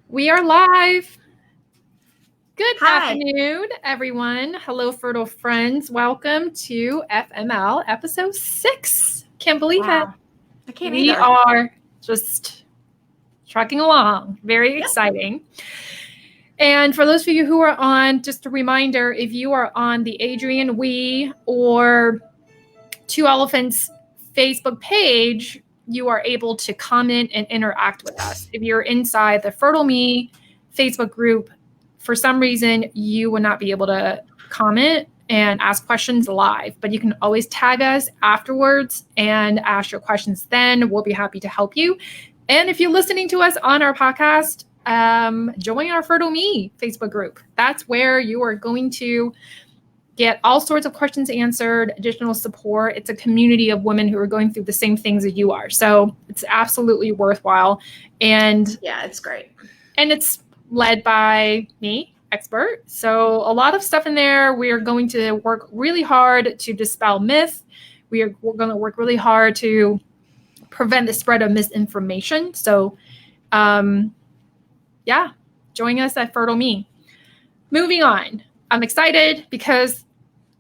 We are live. Good Hi. afternoon, everyone. Hello, fertile friends. Welcome to FML episode 6. Can't believe it. I can't We either. are just trucking along. Very exciting. And for those of you who are on, just a reminder, if you are on the Adrian We or Two Elephants Facebook page, you are able to comment and interact with us. If you're inside the Fertile Me Facebook group, for some reason, you will not be able to comment and ask questions live, but you can always tag us afterwards and ask your questions then. We'll be happy to help you. And if you're listening to us on our podcast, join our Fertile Me Facebook group. That's where you are going to get all sorts of questions answered, additional support. It's a community of women who are going through the same things as you are. So it's absolutely worthwhile. And yeah, it's great. And it's led by me, expert. So a lot of stuff in there. We are going to work really hard to dispel myth. We're going to work really hard to prevent the spread of misinformation. So join us at Fertile Me. Moving on. I'm excited because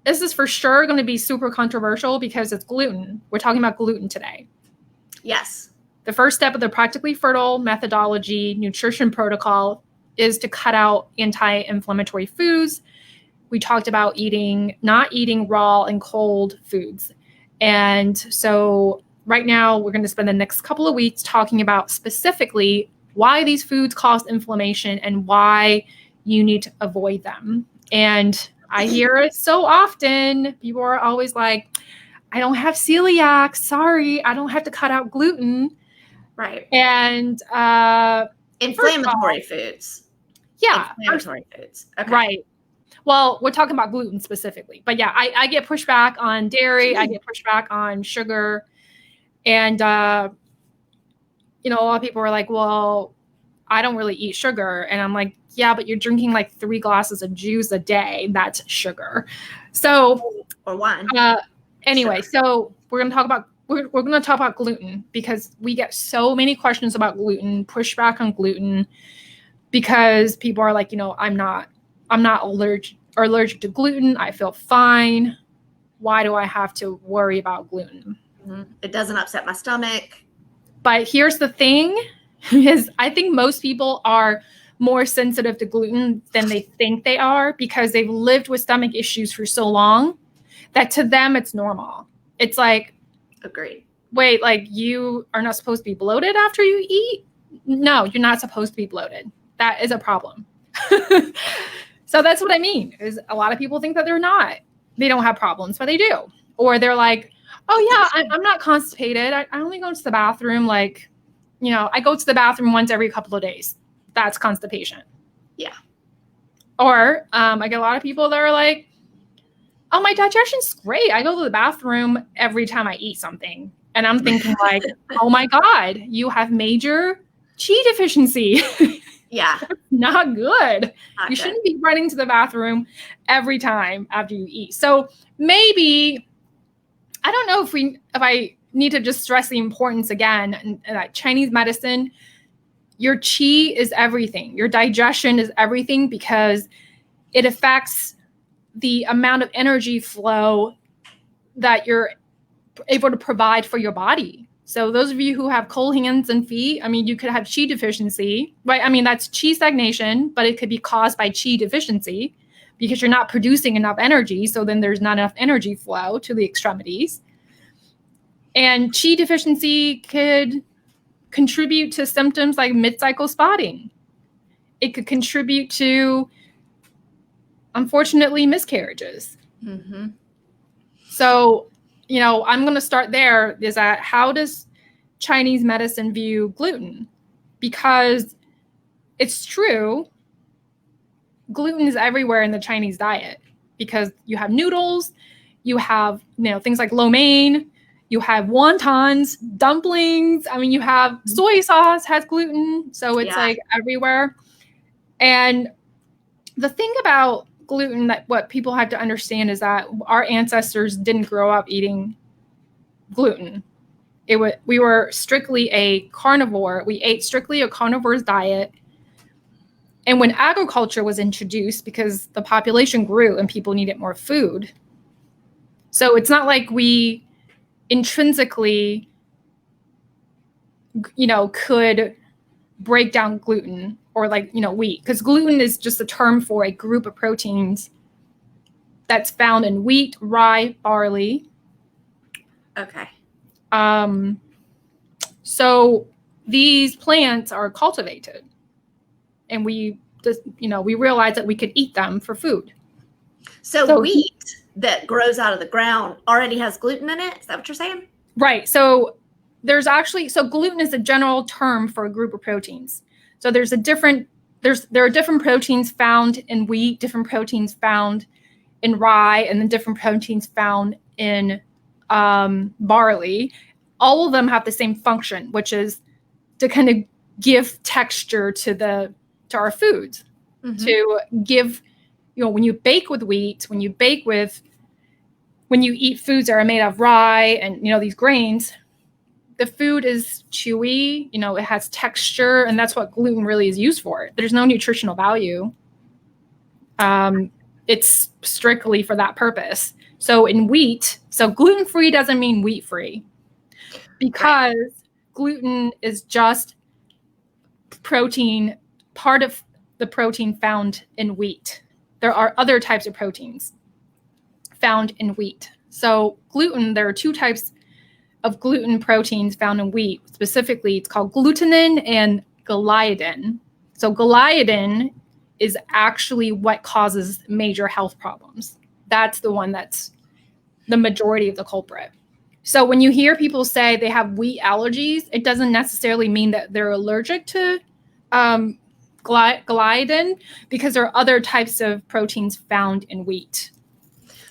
this is for sure going to be super controversial because it's gluten. We're talking about gluten today. Yes. The first step of the Practically Fertile methodology nutrition protocol is to cut out anti-inflammatory foods. We talked about not eating raw and cold foods. And so right now we're going to spend the next couple of weeks talking about specifically why these foods cause inflammation and why you need to avoid them. And I hear it so often. People are always like, I don't have celiac. Sorry, I don't have to cut out gluten. Right. And inflammatory foods. Yeah. Inflammatory foods. Okay. Right. Well, we're talking about gluten specifically. But yeah, I get pushback on dairy. I get pushback on sugar. And, a lot of people are like, well, I don't really eat sugar. And I'm like, yeah, but you're drinking like 3 glasses of juice a day. That's sugar. So, or wine. Anyway, so we're going to talk about gluten because we get so many questions about gluten, pushback on gluten, because people are like, I'm not allergic to gluten. I feel fine. Why do I have to worry about gluten? Mm-hmm. It doesn't upset my stomach. But here's the thing is I think most people are more sensitive to gluten than they think they are because they've lived with stomach issues for so long that to them it's normal. It's like, agreed. Wait, like you are not supposed to be bloated after you eat? No, you're not supposed to be bloated. That is a problem. So that's what I mean is a lot of people think that they don't have problems, but they do. Or they're like, oh yeah, I'm not constipated. I only go to the bathroom I go to the bathroom once every couple of days. That's constipation. Yeah. Or I get a lot of people that are like, oh, my digestion's great. I go to the bathroom every time I eat something. And I'm thinking like, oh my God, you have major Qi deficiency. Yeah. That's not good. You shouldn't be running to the bathroom every time after you eat. So maybe, I don't know if I need to just stress the importance again, and that Chinese medicine, your Qi is everything. Your digestion is everything because it affects the amount of energy flow that you're able to provide for your body. So those of you who have cold hands and feet, you could have Qi deficiency, right? That's Qi stagnation, but it could be caused by Qi deficiency because you're not producing enough energy. So then there's not enough energy flow to the extremities. And Qi deficiency could contribute to symptoms like mid-cycle spotting. It could contribute to, unfortunately, miscarriages. Mm-hmm. So, I'm going to start there is that how does Chinese medicine view gluten? Because it's true, gluten is everywhere in the Chinese diet because you have noodles, you have, things like lo mein, you have wontons, dumplings. You have soy sauce has gluten. So it's like everywhere. And the thing about gluten that what people have to understand is that our ancestors didn't grow up eating gluten. We were strictly a carnivore. We ate strictly a carnivore's diet. And when agriculture was introduced, because the population grew and people needed more food, so it's not like we intrinsically, could break down gluten or wheat, because gluten is just a term for a group of proteins that's found in wheat, rye, barley. Okay. So these plants are cultivated, and we realized that we could eat them for food. So wheat that grows out of the ground already has gluten in it? Is that what you're saying? Right. So gluten is a general term for a group of proteins. So there are different proteins found in wheat, different proteins found in rye, and then different proteins found in barley. All of them have the same function, which is to kind of give texture to our foods, to give, when you bake with wheat, when you eat foods that are made of rye and, these grains, the food is chewy, it has texture, and that's what gluten really is used for. There's no nutritional value. It's strictly for that purpose. So in wheat, gluten-free doesn't mean wheat-free, because gluten is just protein, part of the protein found in wheat. There are other types of proteins found in wheat. So gluten, there are two types of gluten proteins found in wheat. Specifically, it's called glutenin and gliadin. So gliadin is actually what causes major health problems. That's the one that's the majority of the culprit. So when you hear people say they have wheat allergies, it doesn't necessarily mean that they're allergic to gliadin, because there are other types of proteins found in wheat.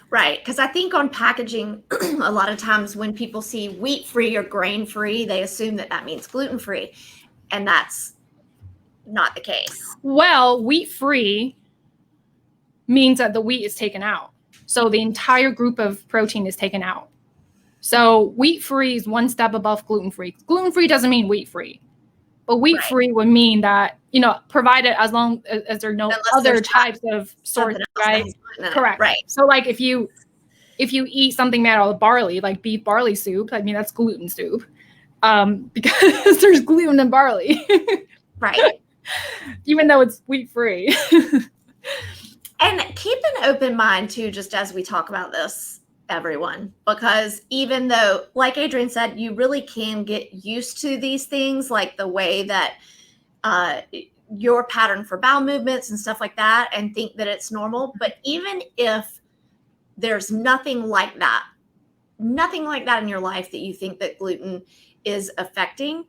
Right, because I think on packaging, a lot of times when people see wheat-free or grain-free, they assume that means gluten-free, and that's not the case. Well, wheat-free means that the wheat is taken out. So the entire group of protein is taken out. So wheat-free is one step above gluten-free. Gluten-free doesn't mean wheat-free, but wheat-free would mean that, provided as long as there are no other types of sources, right? Correct. Right. So like if you eat something made out of barley, like beef barley soup, that's gluten soup, because there's gluten in barley. Right. Even though it's wheat-free. And keep an open mind too, just as we talk about this, everyone, because even though, like Adrienne said, you really can get used to these things, like the way that your pattern for bowel movements and stuff like that, and think that it's normal. But even if there's nothing like that in your life that you think that gluten is affecting,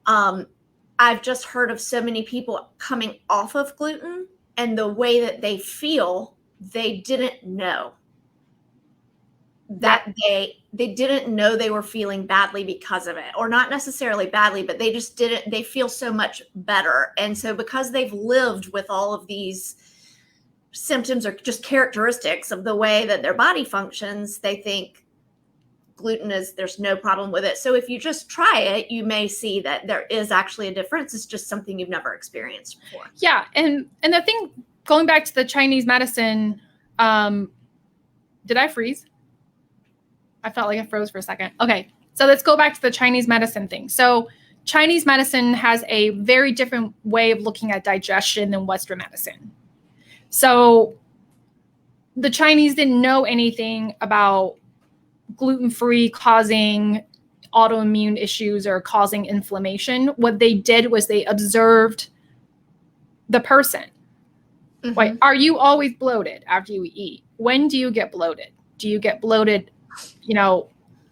I've just heard of so many people coming off of gluten, and the way that they feel, they didn't know that they didn't know they were feeling badly because of it, or not necessarily badly, but they just didn't, they feel so much better. And so because they've lived with all of these symptoms or just characteristics of the way that their body functions, they think gluten there's no problem with it. So if you just try it, you may see that there is actually a difference. It's just something you've never experienced before. Yeah. And the thing, going back to the Chinese medicine, did I freeze? I felt like I froze for a second. Okay. So let's go back to the Chinese medicine thing. So Chinese medicine has a very different way of looking at digestion than Western medicine. So the Chinese didn't know anything about gluten-free causing autoimmune issues or causing inflammation. What they did was they observed the person. Mm-hmm. Like, are you always bloated after you eat? When do you get bloated? Do you get bloated,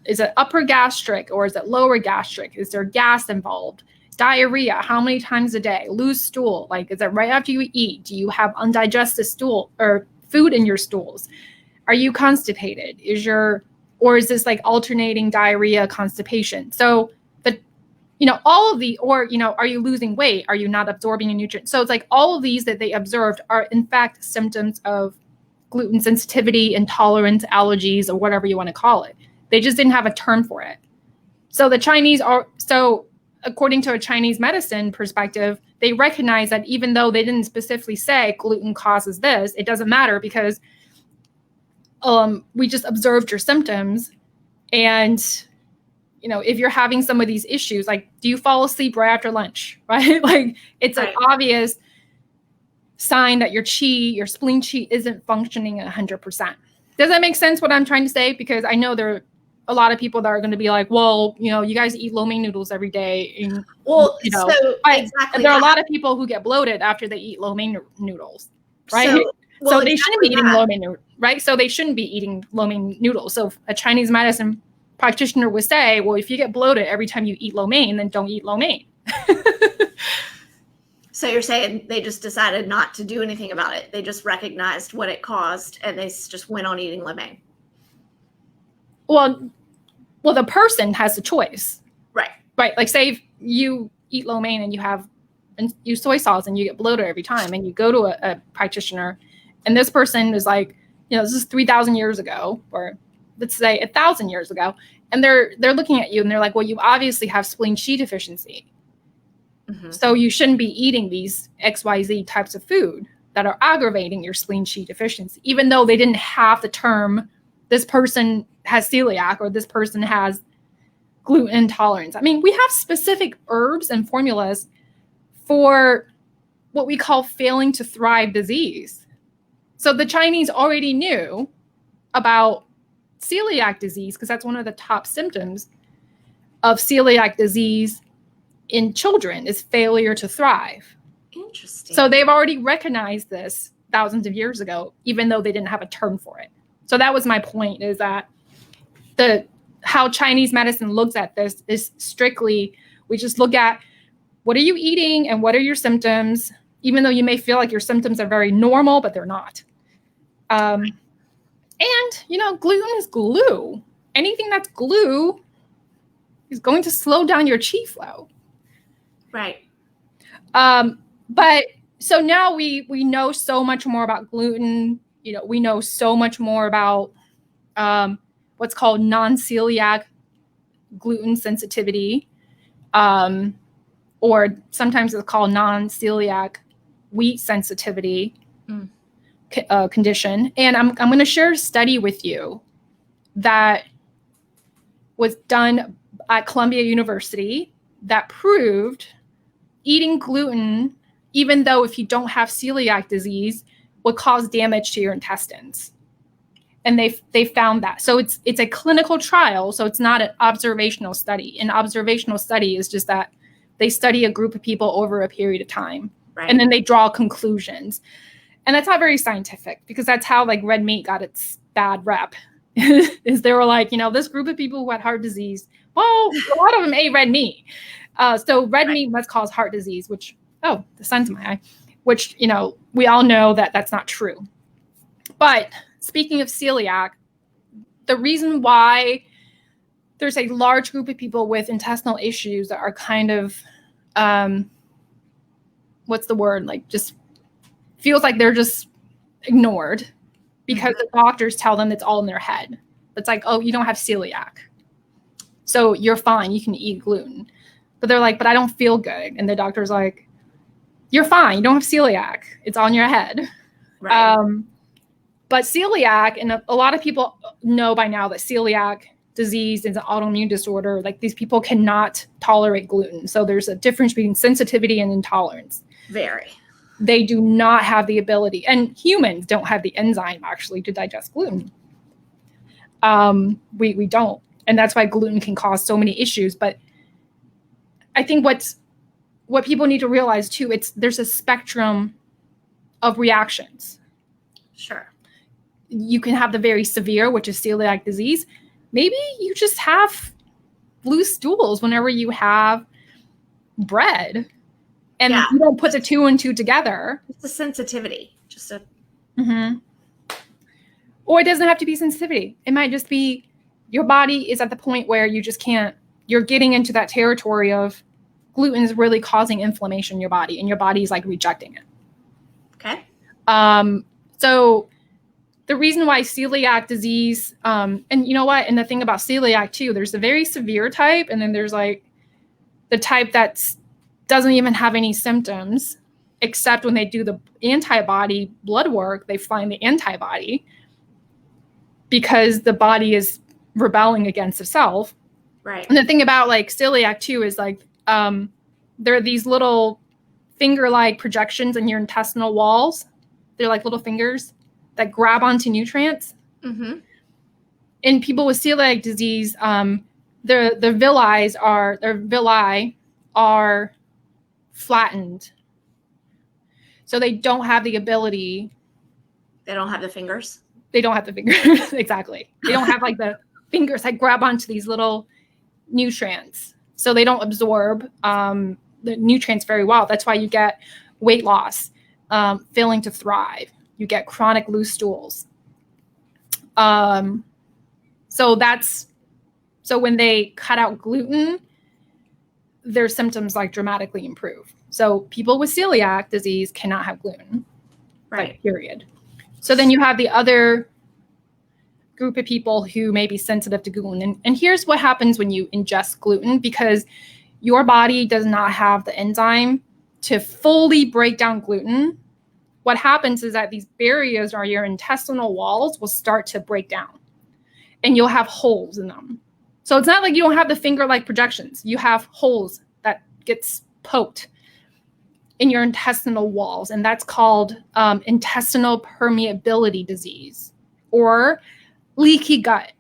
is it upper gastric or is it lower gastric? Is there gas involved? Diarrhea, how many times a day? Loose stool, like, is it right after you eat? Do you have undigested stool or food in your stools? Are you constipated? Or is this like alternating diarrhea, constipation? So all of the, or, are you losing weight? Are you not absorbing a nutrient? So it's like all of these that they observed are in fact symptoms of gluten sensitivity, intolerance, allergies, or whatever you want to call it. They just didn't have a term for it. So the Chinese are, so according to a Chinese medicine perspective, they recognize that even though they didn't specifically say gluten causes this, it doesn't matter because we just observed your symptoms. And, you know, if you're having some of these issues, like, do you fall asleep right after lunch, right? Like, it's an obvious sign that your spleen qi isn't functioning at 100%. Does that make sense what I'm trying to say? Because I know there are a lot of people that are going to be like, well, you know, you guys eat lo mein noodles every day. And, well, you know, so exactly. There are a lot of people who get bloated after they eat lo mein noodles, right? So they shouldn't be eating lo mein noodles, right? So they shouldn't be eating lo mein noodles. So a Chinese medicine practitioner would say, well, if you get bloated every time you eat lo mein, then don't eat lo mein. So you're saying they just decided not to do anything about it. They just recognized what it caused and they just went on eating lo mein. Well, the person has the choice. Right. Right. Like, say if you eat lo mein and you use soy sauce and you get bloated every time, and you go to a practitioner, and this person is like, you know, this is 3,000 years ago, or let's say 1,000 years ago, and they're looking at you and they're like, well, you obviously have spleen qi deficiency. Mm-hmm. So you shouldn't be eating these XYZ types of food that are aggravating your spleen qi deficiency, even though they didn't have the term, this person has celiac or this person has gluten intolerance. I mean, we have specific herbs and formulas for what we call failing to thrive disease. So the Chinese already knew about celiac disease because that's one of the top symptoms of celiac disease in children is failure to thrive. Interesting. So they've already recognized this thousands of years ago, even though they didn't have a term for it. So that was my point, is that how Chinese medicine looks at this is strictly, we just look at what are you eating and what are your symptoms, even though you may feel like your symptoms are very normal, but they're not. And, you know, gluten is glue. Anything that's glue is going to slow down your qi flow. Right. But so now we know so much more about gluten. You know, we know so much more about what's called non-celiac gluten sensitivity, or sometimes it's called non-celiac wheat sensitivity condition. And I'm going to share a study with you that was done at Columbia University that proved eating gluten, even though if you don't have celiac disease, would cause damage to your intestines. And they found that. So it's a clinical trial, so it's not an observational study. An observational study is just that they study a group of people over a period of time, right, and then they draw conclusions. And that's not very scientific, because that's how like red meat got its bad rep. Is they were like, you know, this group of people who had heart disease, well, a lot of them ate red meat. So red meat must cause heart disease, which, oh, the sun's in my eye, which, you know, we all know that that's not true. But speaking of celiac, the reason why there's a large group of people with intestinal issues that are kind of, what's the word? Like, just feels like they're just ignored because the doctors tell them it's all in their head. It's like, oh, you don't have celiac, so you're fine. You can eat gluten. But they're like, but I don't feel good. And the doctor's like, you're fine. You don't have celiac. It's on your head. Right. But celiac, and a lot of people know by now that celiac disease is an autoimmune disorder. Like, these people cannot tolerate gluten. So there's a difference between sensitivity and intolerance. Very. They do not have the ability, and humans don't have the enzyme actually to digest gluten. We don't. And that's why gluten can cause so many issues. But I think what people need to realize too, there's a spectrum of reactions. Sure. You can have the very severe, which is celiac disease. Maybe you just have loose stools whenever you have bread, and you don't put the two and two together. It's a sensitivity. Just a. Mm-hmm. Or it doesn't have to be sensitivity. It might just be your body is at the point where you just can't. You're getting into that territory of gluten is really causing inflammation in your body, and your body's like rejecting it. Okay. So the reason why celiac disease, and you know what, and the thing about celiac too, there's a very severe type, and then there's like the type that doesn't even have any symptoms, except when they do the antibody blood work, they find the antibody because the body is rebelling against itself. Right. And the thing about like celiac too is like there are these little finger-like projections in your intestinal walls. They're like little fingers that grab onto nutrients. Mm-hmm. In people with celiac disease, their villi are flattened, so they don't have the ability. They don't have the fingers. They don't have the fingers. Exactly. They don't have like the fingers that grab onto these little nutrients, so they don't absorb the nutrients very well. That's why you get weight loss, failing to thrive. You get chronic loose stools. So when they cut out gluten, their symptoms like dramatically improve. So people with celiac disease cannot have gluten. Right. Like, period. So then you have the other group of people who may be sensitive to gluten. And here's what happens when you ingest gluten, because your body does not have the enzyme to fully break down gluten. What happens is that these barriers or your intestinal walls will start to break down and you'll have holes in them. So it's not like you don't have the finger-like projections. You have holes that gets poked in your intestinal walls, and that's called intestinal permeability disease or leaky gut.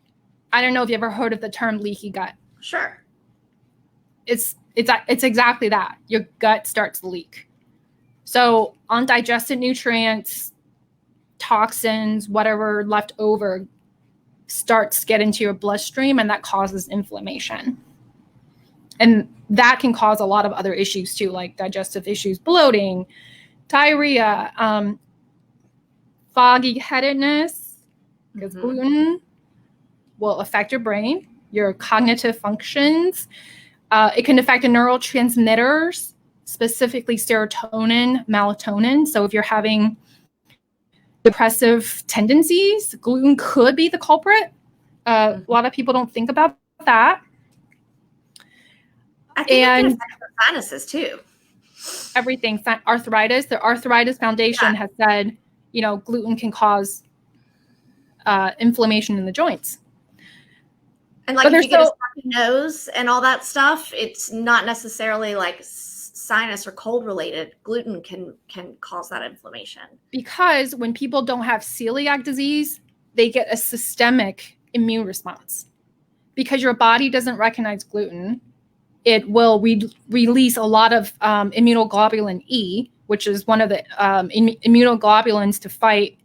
I don't know if you ever heard of the term leaky gut. Sure. It's exactly that. Your gut starts to leak. So undigested nutrients, toxins, whatever left over starts to get into your bloodstream, and that causes inflammation. And that can cause a lot of other issues too, like digestive issues, bloating, diarrhea, foggy headedness, because gluten will affect your brain, your cognitive functions. It can affect the neurotransmitters, specifically serotonin, melatonin. So if you're having depressive tendencies, gluten could be the culprit. A lot of people don't think about that. I think it can affect the sinuses too. Everything. Arthritis. The Arthritis Foundation has said, gluten can cause inflammation in the joints. And like if you get a stuffy nose and all that stuff, it's not necessarily like sinus or cold related. Gluten can cause that inflammation. Because when people don't have celiac disease, they get a systemic immune response. Because your body doesn't recognize gluten, it will release a lot of immunoglobulin E, which is one of the immunoglobulins to fight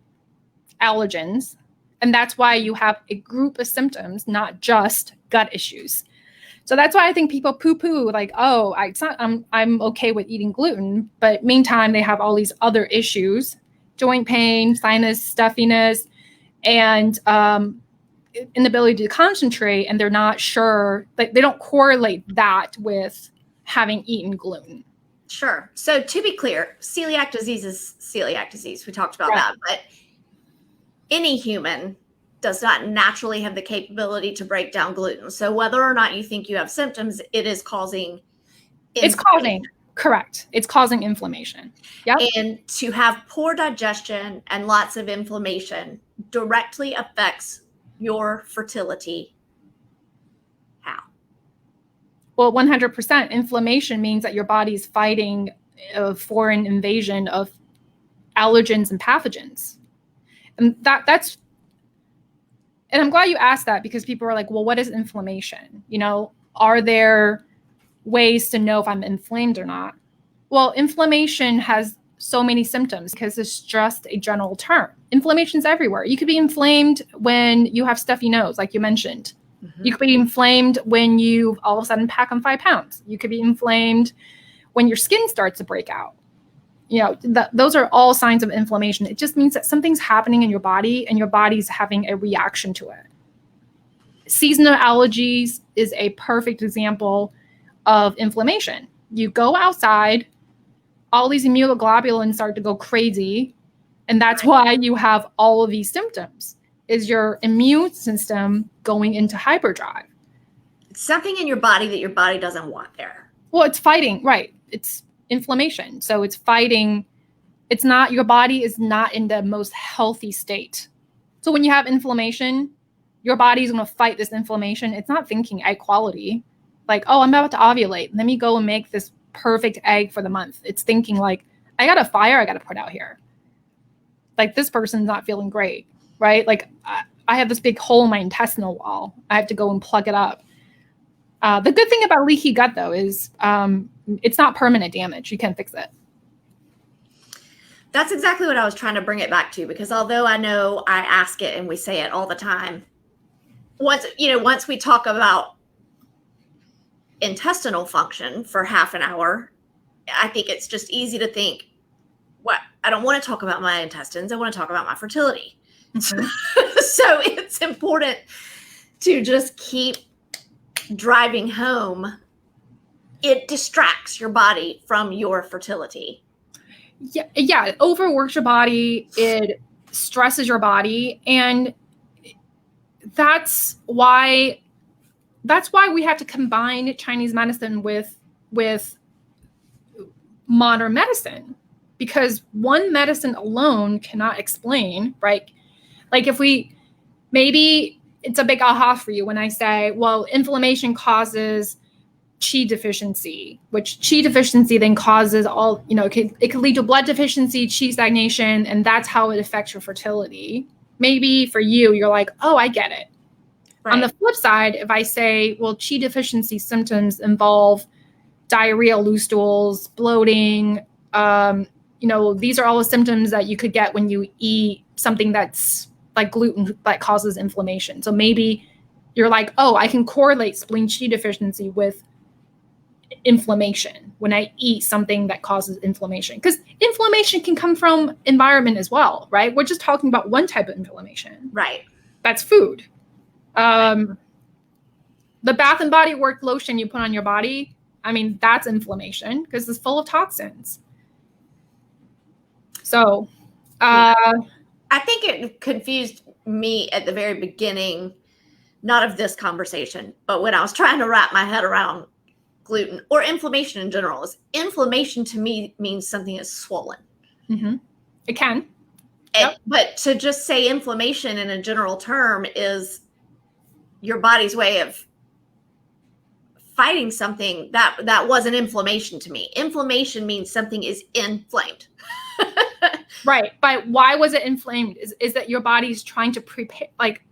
allergens. And that's why you have a group of symptoms, not just gut issues. So that's why I think people poo-poo like, oh, I'm okay with eating gluten. But meantime, they have all these other issues, joint pain, sinus stuffiness, and inability to concentrate. And they're not sure, like they don't correlate that with having eaten gluten. Sure. So to be clear, celiac disease is celiac disease. We talked about that. But any human does not naturally have the capability to break down gluten. So whether or not you think you have symptoms, it is causing Correct. It's causing inflammation. Yep. And to have poor digestion and lots of inflammation directly affects your fertility. How? Well, 100% inflammation means that your body's fighting a foreign invasion of allergens and pathogens. And and I'm glad you asked that, because people are like, well, what is inflammation? Are there ways to know if I'm inflamed or not? Well, inflammation has so many symptoms because it's just a general term. Inflammation's everywhere. You could be inflamed when you have stuffy nose, like you mentioned. Mm-hmm. You could be inflamed when you all of a sudden pack on 5 pounds. You could be inflamed when your skin starts to break out. Those are all signs of inflammation. It just means that something's happening in your body and your body's having a reaction to it. Seasonal allergies is a perfect example of inflammation. You go outside, all these immunoglobulins start to go crazy, and that's why you have all of these symptoms, is your immune system going into hyperdrive. It's something in your body that your body doesn't want there. Well, it's fighting, right? It's inflammation. So it's fighting. It's not, your body is not in the most healthy state. So when you have inflammation, your body is going to fight this inflammation. It's not thinking egg quality. Like, oh, I'm about to ovulate. Let me go and make this perfect egg for the month. It's thinking like, I got a fire I got to put out here. Like, this person's not feeling great, right? Like, I have this big hole in my intestinal wall. I have to go and plug it up. The good thing about leaky gut, though, is it's not permanent damage. You can fix it. That's exactly what I was trying to bring it back to, because although I know I ask it and we say it all the time, once we talk about intestinal function for half an hour, I think it's just easy to think, what, I don't want to talk about my intestines. I want to talk about my fertility. Mm-hmm. So it's important to just keep driving home. It distracts your body from your fertility. Yeah, it overworks your body. It stresses your body, and that's why we have to combine Chinese medicine with modern medicine, because one medicine alone cannot explain, right? Like, if maybe it's a big aha for you when I say, well, inflammation causes qi deficiency, which qi deficiency then causes all, it could lead to blood deficiency, qi stagnation, and that's how it affects your fertility. Maybe for you, you're like, oh, I get it. Right. On the flip side, if I say, well, qi deficiency symptoms involve diarrhea, loose stools, bloating, these are all the symptoms that you could get when you eat something that's like gluten that causes inflammation. So maybe you're like, oh, I can correlate spleen qi deficiency with inflammation when I eat something that causes inflammation, because inflammation can come from environment as well, right? We're just talking about one type of inflammation, right? That's food. The Bath and Body Works lotion you put on your body, I mean, that's inflammation because it's full of toxins. So I think it confused me at the very beginning, not of this conversation, but when I was trying to wrap my head around gluten or inflammation in general. Is inflammation to me means something is swollen. Mm-hmm. It can. But to just say inflammation in a general term is your body's way of fighting something that wasn't inflammation to me. Inflammation means something is inflamed. Right. But why was it inflamed? Is that your body's trying to prepare, like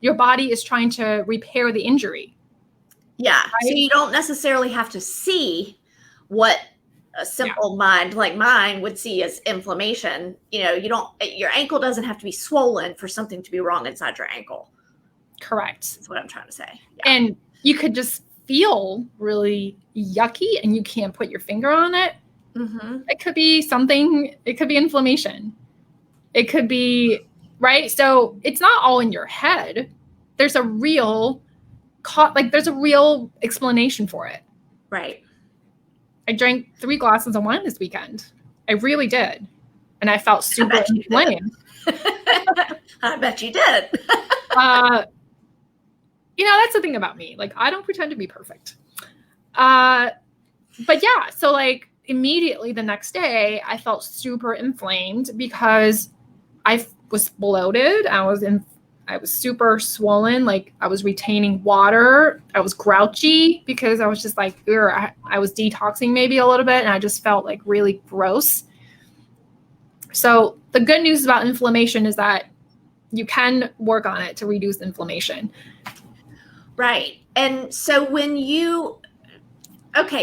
your body is trying to repair the injury. Yeah. Right? So you don't necessarily have to see what a simple mind like mine would see as inflammation. Your ankle doesn't have to be swollen for something to be wrong inside your ankle. Correct. That's what I'm trying to say. Yeah. And you could just feel really yucky and you can't put your finger on it. Mm-hmm. It could be something, it could be inflammation. It could be, right? So it's not all in your head. There's a real explanation for it. Right. I drank 3 glasses of wine this weekend. I really did. And I felt super inflamed. I bet you did. That's the thing about me. Like, I don't pretend to be perfect. But yeah, so like immediately the next day, I felt super inflamed because I was bloated. I was super swollen. Like, I was retaining water. I was grouchy because I was just like, I was detoxing maybe a little bit. And I just felt like really gross. So the good news about inflammation is that you can work on it to reduce inflammation. Right. And so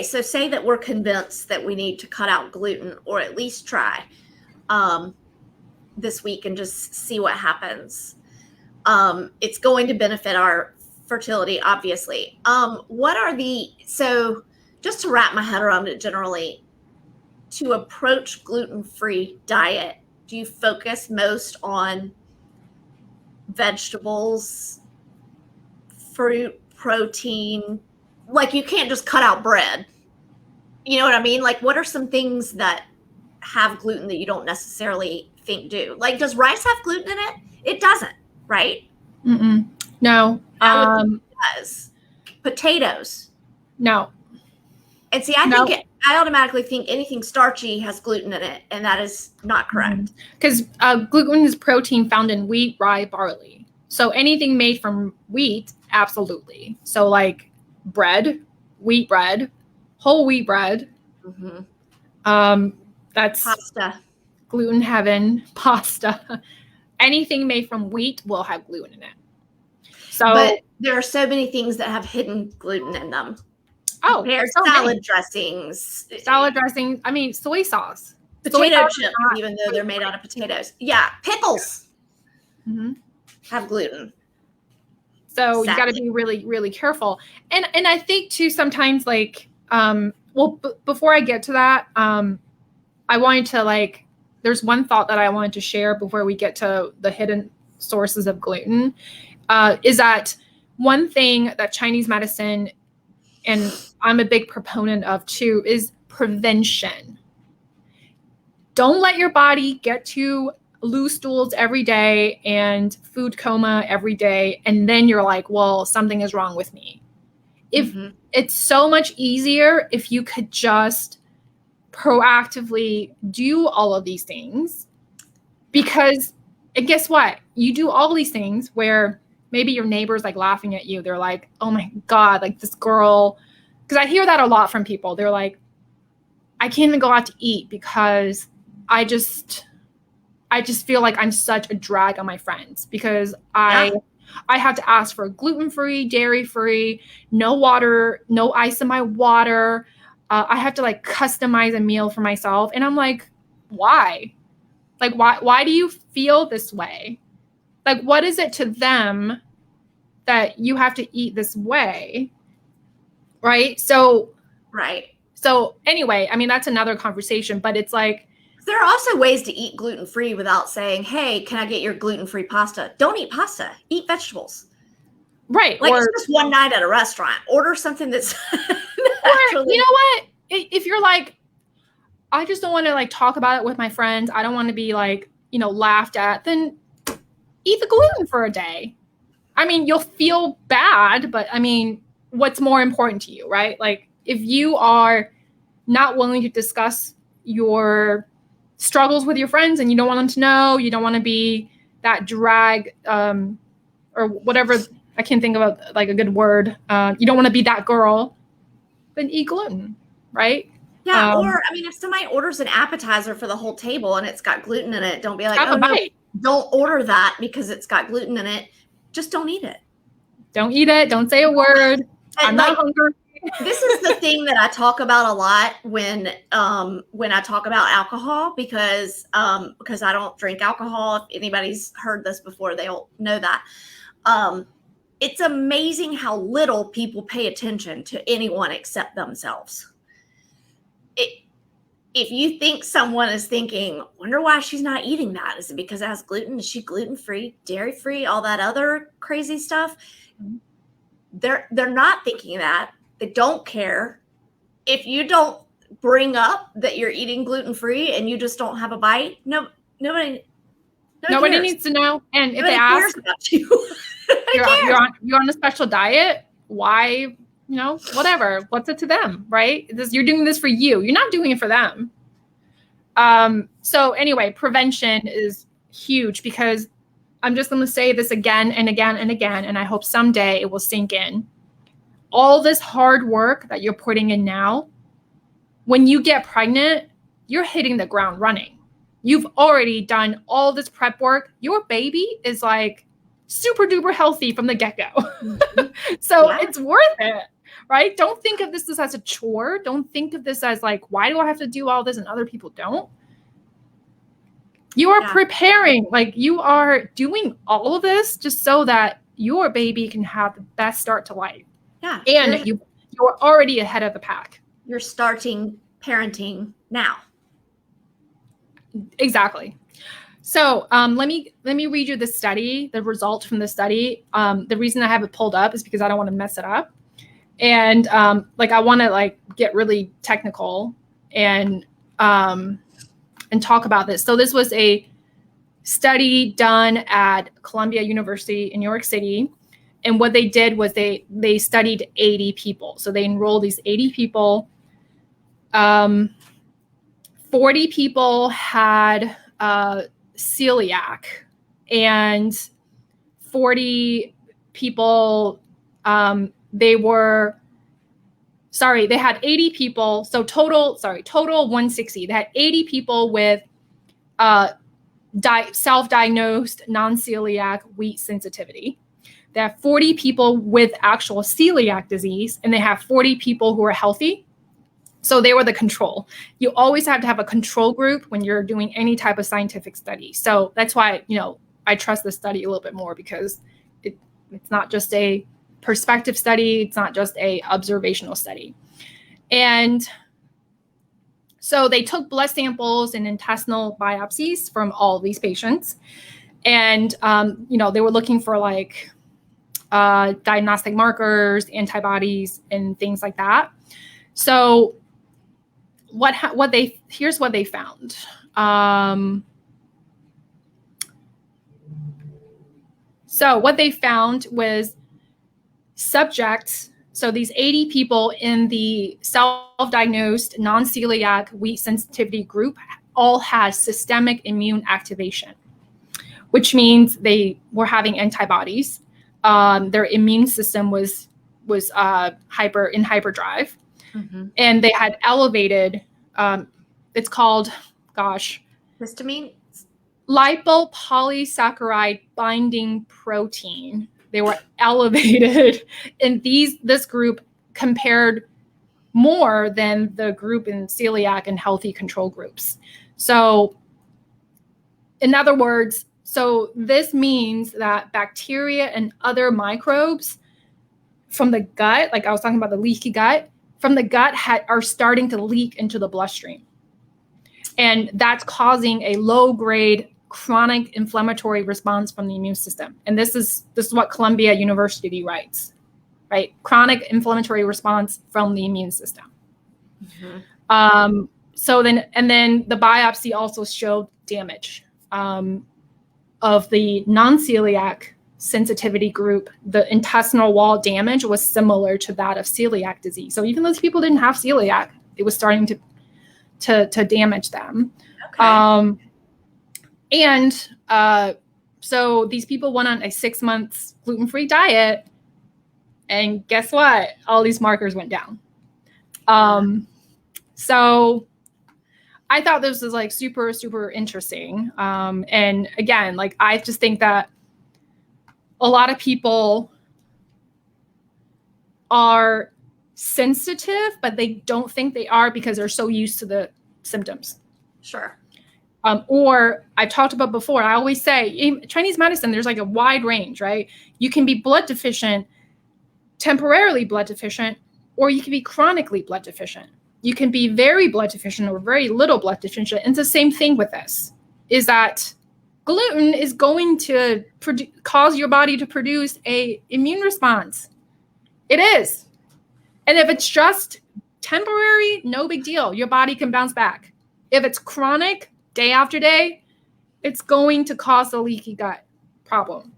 so say that we're convinced that we need to cut out gluten, or at least try this week and just see what happens. It's going to benefit our fertility, obviously. So just to wrap my head around it generally, to approach gluten-free diet, do you focus most on vegetables, fruit, protein? Like, you can't just cut out bread. You know what I mean? Like, what are some things that have gluten that you don't necessarily think do? Like, does rice have gluten in it? It doesn't, right? Mm-mm. No. It does. Potatoes. No. And see, I No. think I automatically think anything starchy has gluten in it, and that is not correct. Because gluten is protein found in wheat, rye, barley. So anything made from wheat, absolutely. So like bread, wheat bread, whole wheat bread. That's Pasta. gluten heaven. Pasta. Anything made from wheat will have gluten in it. So, but there are so many things that have hidden gluten in them. Oh, there's so salad many. dressings. Salad dressing. I mean, soy sauce. Potato chips, even though they're made out of potatoes. Yeah, pickles have gluten. So you got to be really, really careful. And I think too sometimes like before I get to that, I wanted to like there's one thought that I wanted to share before we get to the hidden sources of gluten. Is that one thing that Chinese medicine, and I'm a big proponent of too, is prevention. Don't let your body get to loose stools every day and food coma every day, and then you're like, well, something is wrong with me. If it's so much easier if you could just proactively do all of these things, because and guess what? You do all these things where maybe your neighbor's like laughing at you. They're like, oh my God, like this girl. Because I hear that a lot from people. They're like, I can't even go out to eat because I just feel like I'm such a drag on my friends because I have to ask for gluten-free, dairy-free, no water, no ice in my water. I have to like customize a meal for myself. And I'm like, why? Like, why do you feel this way? Like, what is it to them that you have to eat this way? Right. So anyway, I mean, that's another conversation, but it's like, there are also ways to eat gluten-free without saying, hey, can I get your gluten-free pasta? Don't eat pasta, eat vegetables. Right. Like it's just one night at a restaurant. Order something that's naturally. You know what? If you're like, I just don't want to like talk about it with my friends. I don't want to be like, laughed at. Then eat the gluten for a day. I mean, you'll feel bad, but I mean, what's more important to you, right? Like if you are not willing to discuss your struggles with your friends and you don't want them to know, you don't want to be that drag or whatever, I can't think of like a good word. You don't want to be that girl, then eat gluten, right? Yeah, or I mean, if somebody orders an appetizer for the whole table and it's got gluten in it, don't be like, oh no, don't order that because it's got gluten in it. Just don't eat it. Don't eat it. Don't say a word. I'm not hungry. This is the thing that I talk about a lot when I talk about alcohol because I don't drink alcohol. If anybody's heard this before, they'll know that. It's amazing how little people pay attention to anyone except themselves. If you think someone is thinking, wonder why she's not eating that. Is it because it has gluten? Is she gluten-free, dairy-free, all that other crazy stuff? They're not thinking that. They don't care. If you don't bring up that you're eating gluten-free and you just don't have a bite, nobody needs to know. And if they ask about you, you're on a special diet, why? Whatever. What's it to them, right? You're doing this for you. You're not doing it for them. So anyway, prevention is huge because I'm just going to say this again and again and again, and I hope someday it will sink in. All this hard work that you're putting in now, when you get pregnant, you're hitting the ground running. You've already done all this prep work. Your baby is like super duper healthy from the get-go. So it's worth it, right? Don't think of this as a chore. Don't think of this as like, why do I have to do all this and other people don't? You are preparing, like you are doing all of this just so that your baby can have the best start to life. Yeah. And you're already ahead of the pack. You're starting parenting now. Exactly. So let me read you the study, the result from the study. The reason I have it pulled up is because I don't want to mess it up. And I want to get really technical and talk about this. So this was a study done at Columbia University in New York City. And what they did was they studied 80 people. So they enrolled these 80 people 40 people had celiac, and 40 people, they had 80 people. So total 160. They had 80 people with self-diagnosed non-celiac wheat sensitivity. They have 40 people with actual celiac disease, and they have 40 people who are healthy. So they were the control. You always have to have a control group when you're doing any type of scientific study. So that's why, I trust this study a little bit more, because it's not just a perspective study. It's not just a observational study. And so they took blood samples and intestinal biopsies from all these patients. And, they were looking for like diagnostic markers, antibodies, and things like that. So here's what they found. So what they found was subjects. So these 80 people in the self-diagnosed non-celiac wheat sensitivity group all had systemic immune activation, which means they were having antibodies. Their immune system was hyperdrive. Mm-hmm. And they had elevated, it's called, histamine? Lipopolysaccharide binding protein. They were elevated in this group compared more than the group in celiac and healthy control groups. So in other words, this means that bacteria and other microbes from the gut, like I was talking about the leaky gut, from the gut are starting to leak into the bloodstream. And that's causing a low-grade chronic inflammatory response from the immune system. And this is what Columbia University writes, right? Chronic inflammatory response from the immune system. Mm-hmm. Then the biopsy also showed damage of the non-celiac sensitivity group. The intestinal wall damage was similar to that of celiac disease. So even those people didn't have celiac, it was starting to damage them. Okay. So these people went on a 6 months gluten-free diet, and guess what? All these markers went down. So I thought this was like super, super interesting. And again, like I just think that a lot of people are sensitive, but they don't think they are because they're so used to the symptoms. Sure. Or I talked about before, I always say in Chinese medicine, there's like a wide range, right? You can be blood deficient, temporarily blood deficient, or you can be chronically blood deficient. You can be very blood deficient or very little blood deficient. And it's the same thing with this, is that gluten is going to cause your body to produce a immune response. It is. And if it's just temporary, no big deal. Your body can bounce back. If it's chronic, day after day, it's going to cause a leaky gut problem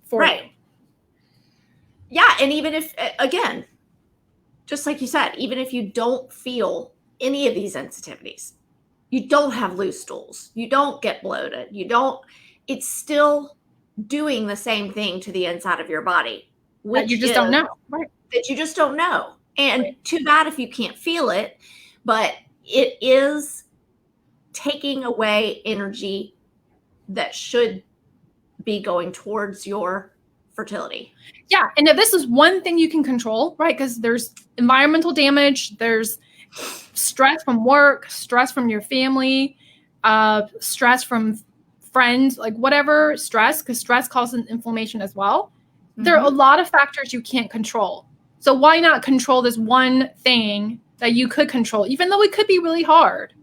for you. Yeah, and even if, again, just like you said, even if you don't feel any of these sensitivities, you don't have loose stools, you don't get bloated, it's still doing the same thing to the inside of your body. Which you just don't know. Right. That you just don't know. And too bad if you can't feel it, but it is taking away energy that should be going towards your fertility. Yeah. And if this is one thing you can control, right? Because there's environmental damage, there's stress from work, stress from your family, stress from friends, like whatever stress, because stress causes inflammation as well. Mm-hmm. There are a lot of factors you can't control. So why not control this one thing that you could control, even though it could be really hard?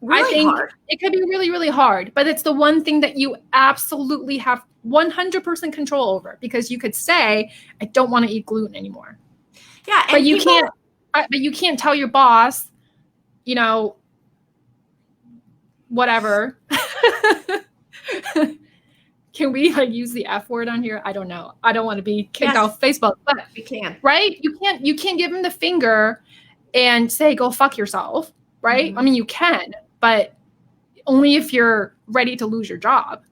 It could be really, really hard, but it's the one thing that you absolutely have 100% control over, because you could say, I don't want to eat gluten anymore. Yeah. But you can't tell your boss, whatever. Can we use the F word on here? I don't know. I don't want to be kicked off Facebook, but we can. Right? You can't give him the finger and say, go fuck yourself, right? I mean, you can, but only if you're ready to lose your job.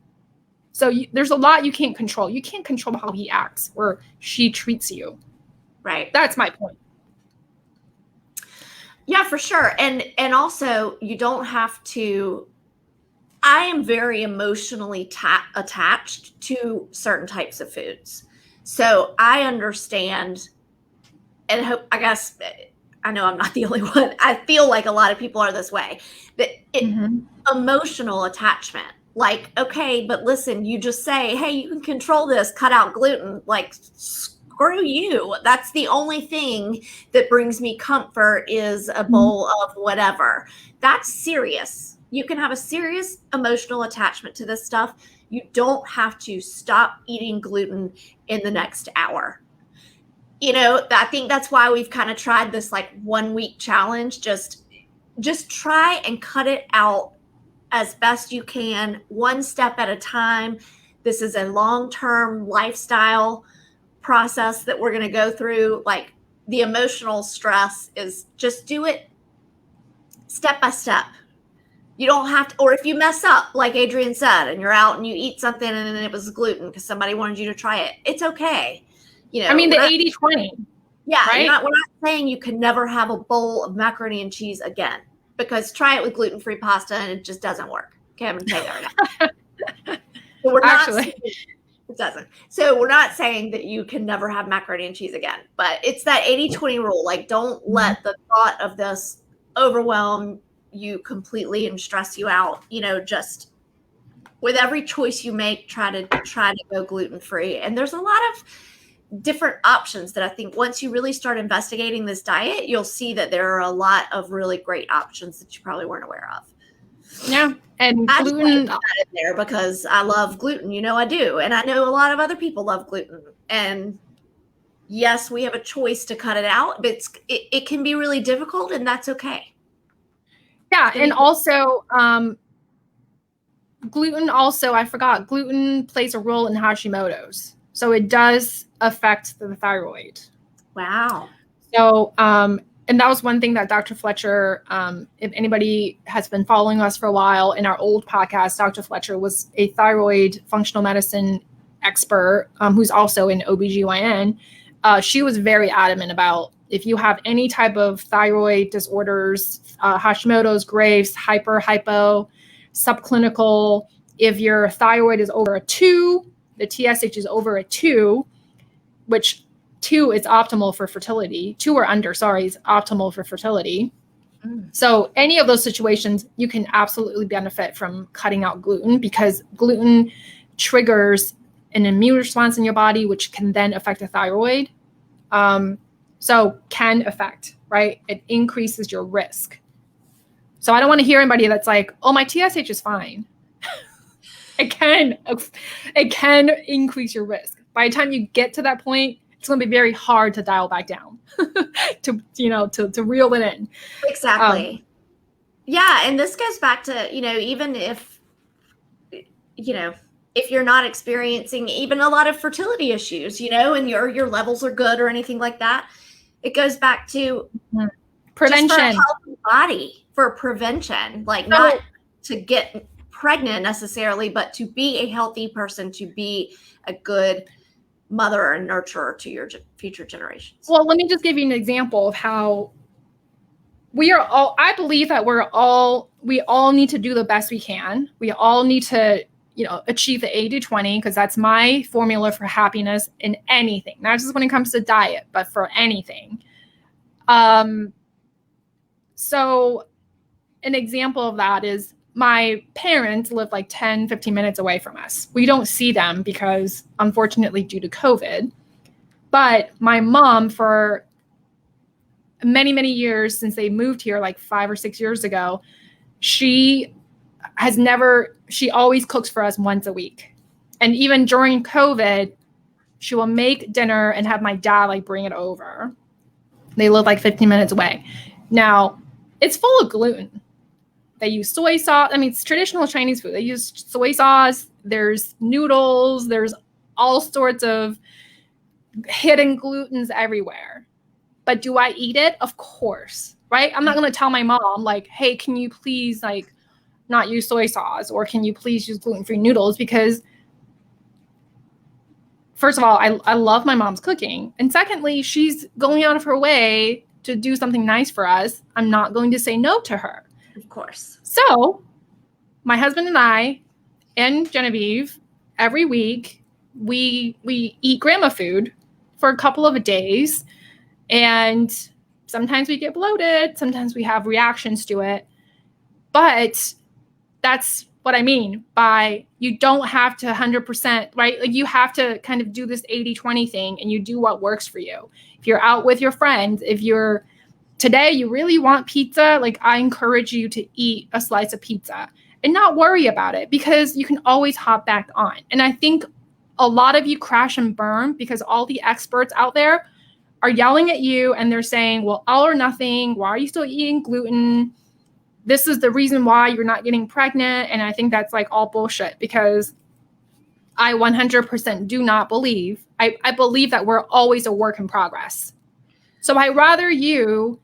So there's a lot you can't control. You can't control how he acts or she treats you. Right. That's my point. Yeah, for sure. And also you don't have to, I am very emotionally attached to certain types of foods. So I understand and hope, I guess, I know I'm not the only one. I feel like a lot of people are this way, that emotional attachment. Like, okay, but listen, you just say, hey, you can control this, cut out gluten. Like, screw you. That's the only thing that brings me comfort is a bowl of whatever. That's serious. You can have a serious emotional attachment to this stuff. You don't have to stop eating gluten in the next hour. You know, I think that's why we've kind of tried this like 1 week challenge. Just try and cut it out as best you can, one step at a time. This is a long-term lifestyle process that we're going to go through. Like, the emotional stress is just do it step by step. You don't have to, or if you mess up, like Adrienne said, and you're out and you eat something and then it was gluten because somebody wanted you to try it, it's okay. You know, I mean, the 80-20. Yeah, right? we're not saying you can never have a bowl of macaroni and cheese again, because try it with gluten-free pasta and it just doesn't work. Okay, I'm going to tell you that right now. So we're not saying, it doesn't. So we're not saying that you can never have macaroni and cheese again, but it's that 80-20 rule. Like, don't let the thought of this overwhelm you completely and stress you out. You know, just with every choice you make, try to go gluten-free. And there's a lot of different options that I think once you really start investigating this diet, you'll see that there are a lot of really great options that you probably weren't aware of. Yeah. And I gluten just put that in there because I love gluten. You know, I do. And I know a lot of other people love gluten. And yes, we have a choice to cut it out, but it can be really difficult, and that's okay. Yeah. And also, gluten also, I forgot, gluten plays a role in Hashimoto's. So it does affect the thyroid. Wow. So, and that was one thing that Dr. Fletcher, if anybody has been following us for a while, in our old podcast, Dr. Fletcher was a thyroid functional medicine expert, who's also in OBGYN. She was very adamant about if you have any type of thyroid disorders, Hashimoto's, Graves, hypo, subclinical, if your thyroid is over a 2, the TSH is over a 2, which 2 is optimal for fertility. 2 or under, sorry, is optimal for fertility. So any of those situations, you can absolutely benefit from cutting out gluten, because gluten triggers an immune response in your body, which can then affect the thyroid. So can affect, right? It increases your risk. So I don't want to hear anybody that's like, oh, my TSH is fine. It can increase your risk. By the time you get to that point, it's going to be very hard to dial back down, to reel it in. Exactly. Yeah. And this goes back to, even if you're not experiencing even a lot of fertility issues, and your levels are good or anything like that, it goes back to prevention, just for a healthy body, for prevention, like not to get pregnant necessarily, but to be a healthy person, to be a good mother and nurturer to your future generations. Well, let me just give you an example of how I believe that we all need to do the best we can. We all need to, achieve the 80-20, because that's my formula for happiness in anything, not just when it comes to diet, but for anything. So an example of that is my parents live like 10, 15 minutes away from us. We don't see them because, unfortunately, due to COVID. But my mom, for many, many years since they moved here, like 5 or 6 years ago, she always cooks for us once a week. And even during COVID, she will make dinner and have my dad like bring it over. They live like 15 minutes away. Now, it's full of gluten. They use soy sauce. I mean, it's traditional Chinese food. They use soy sauce. There's noodles. There's all sorts of hidden glutens everywhere. But do I eat it? Of course, right? I'm not going to tell my mom like, hey, can you please like not use soy sauce, or can you please use gluten-free noodles? Because first of all, I love my mom's cooking. And secondly, she's going out of her way to do something nice for us. I'm not going to say no to her. Of course. So my husband and I and Genevieve, every week, we eat grandma food for a couple of days. And sometimes we get bloated. Sometimes we have reactions to it. But that's what I mean by you don't have to 100%, right? Like you have to kind of do this 80-20 thing, and you do what works for you. If you're out with your friends, if you're today, you really want pizza, like I encourage you to eat a slice of pizza and not worry about it, because you can always hop back on. And I think a lot of you crash and burn because all the experts out there are yelling at you and they're saying, well, all or nothing. Why are you still eating gluten? This is the reason why you're not getting pregnant. And I think that's like all bullshit, because I 100% do not believe, I believe that we're always a work in progress. So I rather you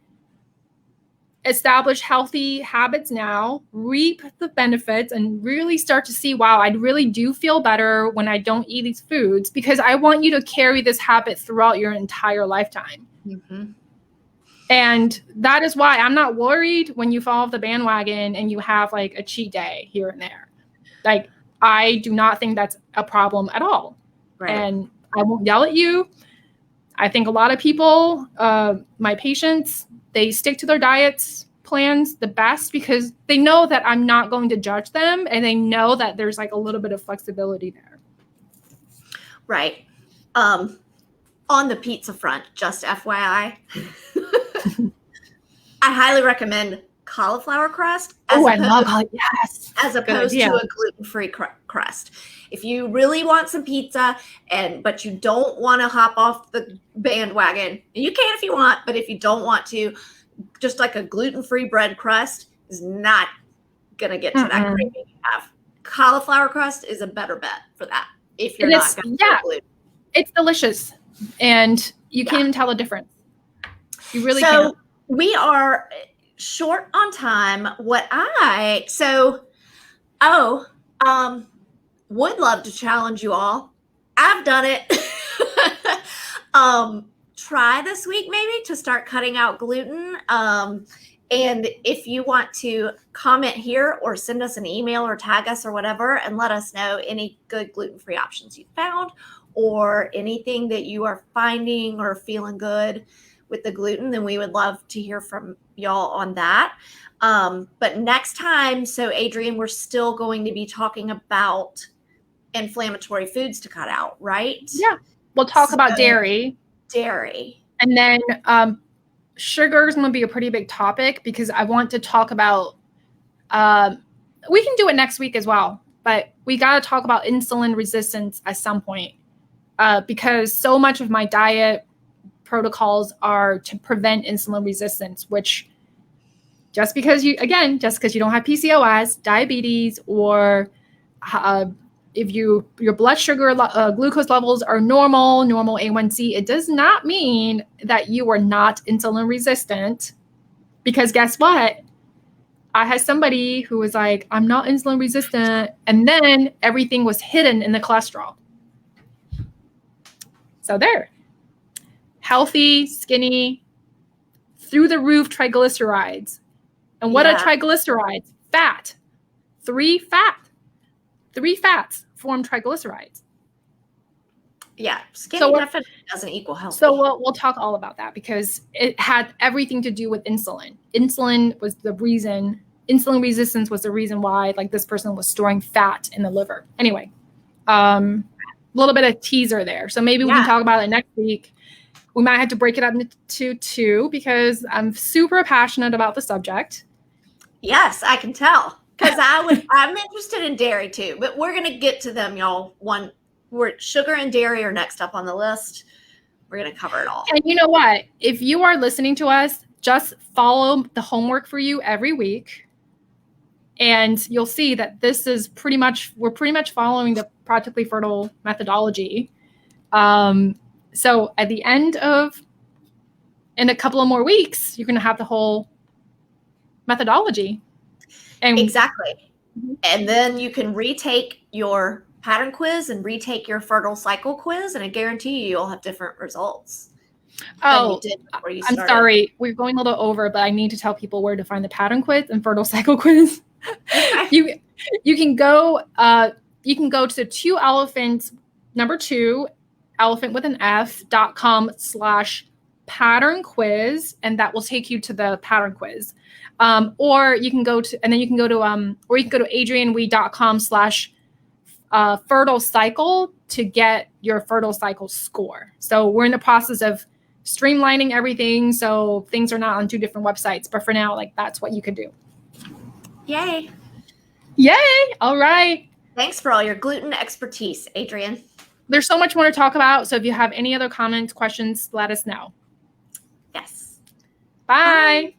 establish healthy habits now, reap the benefits, and really start to see, wow, I really do feel better when I don't eat these foods, because I want you to carry this habit throughout your entire lifetime. Mm-hmm. And that is why I'm not worried when you fall off the bandwagon and you have like a cheat day here and there. Like, I do not think that's a problem at all. Right. And I won't yell at you. I think a lot of people, my patients, they stick to their diets plans the best because they know that I'm not going to judge them, and they know that there's like a little bit of flexibility there. Right. On the pizza front, just FYI, I highly recommend cauliflower crust. Oh, I love it. Yes. As opposed to a gluten-free crust. If you really want some pizza, but you don't want to hop off the bandwagon, you can if you want, but if you don't want to, just like a gluten-free bread crust is not going to get to that craving you have. Cauliflower crust is a better bet for that if you're not going to do gluten. It's delicious, and you can't even tell the difference. You really can't. We are short on time. Would love to challenge you all. I've done it. Try this week maybe to start cutting out gluten. And if you want to comment here or send us an email or tag us or whatever and let us know any good gluten-free options you found or anything that you are finding or feeling good with the gluten, then we would love to hear from y'all on that. But next time, so Adrienne, we're still going to be talking about inflammatory foods to cut out, right? Yeah. We'll talk about dairy. And then sugar is going to be a pretty big topic, because I want to talk about, we can do it next week as well, but we got to talk about insulin resistance at some point, because so much of my diet protocols are to prevent insulin resistance, which just because you don't have PCOS, diabetes, or if your blood sugar glucose levels are normal A1C, it does not mean that you are not insulin resistant. Because guess what? I had somebody who was like, I'm not insulin resistant, and then everything was hidden in the cholesterol. So there. Healthy, skinny, through the roof triglycerides. And what are triglycerides? Fat. Three fats form triglycerides. Yeah, skinny definitely doesn't equal healthy. So we'll talk all about that, because it had everything to do with insulin. Insulin resistance was the reason why like this person was storing fat in the liver. Anyway, a little bit of teaser there. So maybe we can talk about it next week. We might have to break it up into two, because I'm super passionate about the subject. Yes, I can tell, because I'm interested in dairy too, but we're going to get to them, y'all. Sugar and dairy are next up on the list. We're going to cover it all. And you know what? If you are listening to us, just follow the homework for you every week. And you'll see that we're pretty much following the Practically Fertile methodology. So at the end of in a couple of more weeks, you're going to have the whole methodology. And exactly. And then you can retake your pattern quiz and retake your fertile cycle quiz, and I guarantee you'll have different results than you did before you started. I'm sorry. We're going a little over, but I need to tell people where to find the pattern quiz and fertile cycle quiz. Okay. You can go to 2 elephants, number 2, elephant with an F.com/pattern quiz, and that will take you to the pattern quiz. Or you can go to adrianwee.com/fertile cycle to get your fertile cycle score. So we're in the process of streamlining everything, so things are not on 2 different websites, but for now, like, that's what you could do. Yay. All right. Thanks for all your gluten expertise, Adrian. There's so much more to talk about, so if you have any other comments, questions, let us know. Yes. Bye.